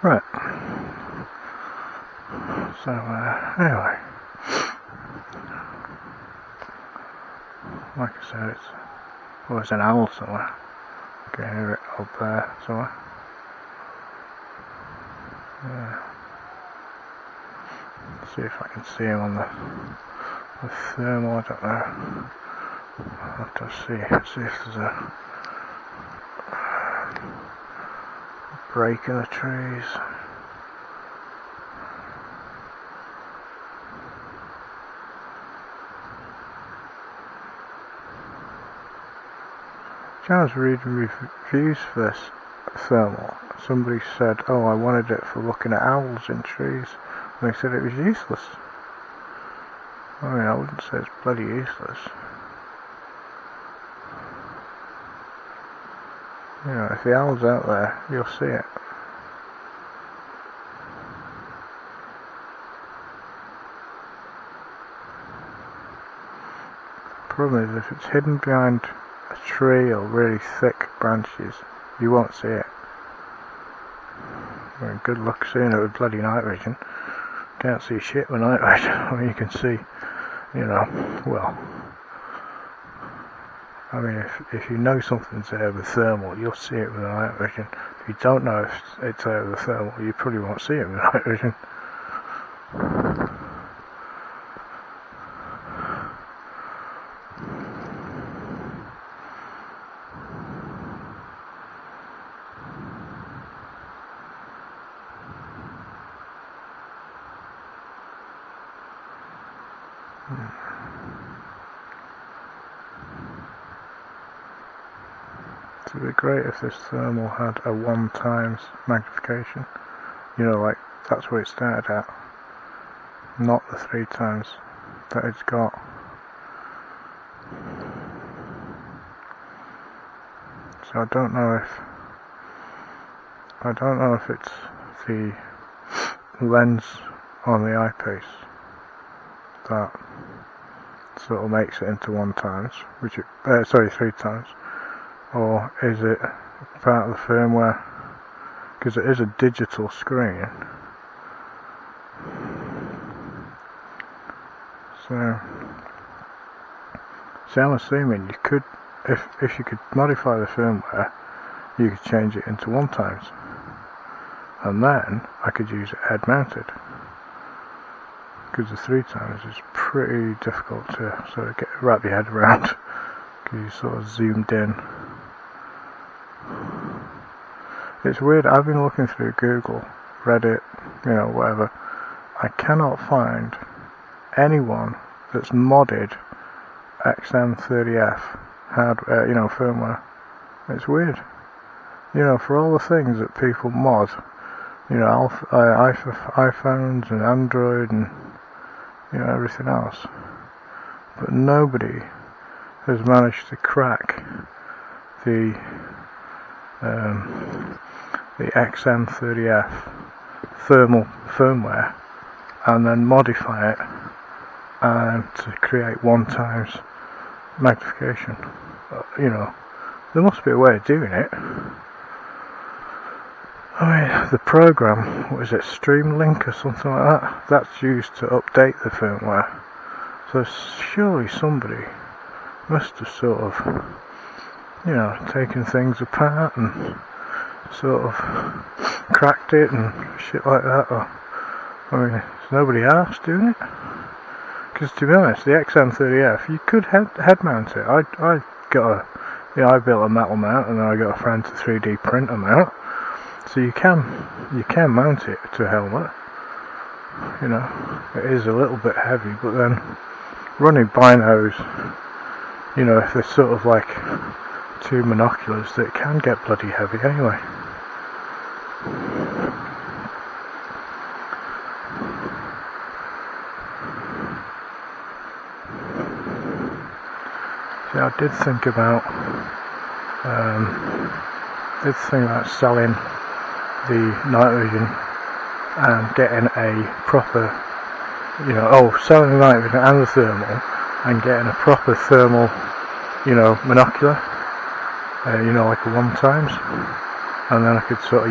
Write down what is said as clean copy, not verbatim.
Right. So, anyway. Like I said, there's an owl somewhere. I can hear it up there somewhere. See if I can see him on the thermal, I don't know. I'll have to see if there's a break in the trees. I was reading reviews for this thermal. Somebody said, oh, I wanted it for looking at owls in trees, and they said it was useless. I mean, I wouldn't say it's bloody useless. You know, if the owl's out there, you'll see it. The problem is, if it's hidden behind a tree or really thick branches, you won't see it. I mean, good luck seeing it with bloody night vision. Can't see shit with night vision. I mean, you can see, you know, well, I mean, if you know something's there with thermal, you'll see it with night vision. If you don't know if it's there with thermal, you probably won't see it with night vision. It would be great if this thermal had a 1 times magnification. You know, like, that's where it started at. Not the 3 times that it's got. So I don't know if it's the lens on the eyepiece that sort of makes it into 1 times, 3 times, or is it part of the firmware? Because it is a digital screen. So I'm assuming you could, if you could modify the firmware, you could change it into 1 times, and then I could use it head mounted. Because the 3 times is pretty difficult to sort of wrap your head around, because you sort of zoomed in. It's weird, I've been looking through Google, Reddit, you know, whatever. I cannot find anyone that's modded XM30F hardware, you know, firmware. It's weird. You know, for all the things that people mod, you know, iPhones and Android and, you know, everything else. But nobody has managed to crack the XM30F thermal firmware and then modify it to create 1 times magnification. You know, there must be a way of doing it. I mean, the program, what is it, Streamlink or something like that? That's used to update the firmware. So surely somebody must have sort of, you know, taken things apart and sort of cracked it and shit like that. Or, I mean, there's nobody else doing it. Because to be honest, the XM30F, you could head mount it. I built a metal mount, and then I got a friend to 3D print a mount. So you can mount it to a helmet. You know, it is a little bit heavy, but then running binos, you know, if they're sort of like 2 monoculars, that can get bloody heavy anyway. See, I did think about selling the night vision and getting a proper, you know, selling the night vision and the thermal and getting a proper thermal, you know, monocular, you know, like a 1 times, and then I could sort of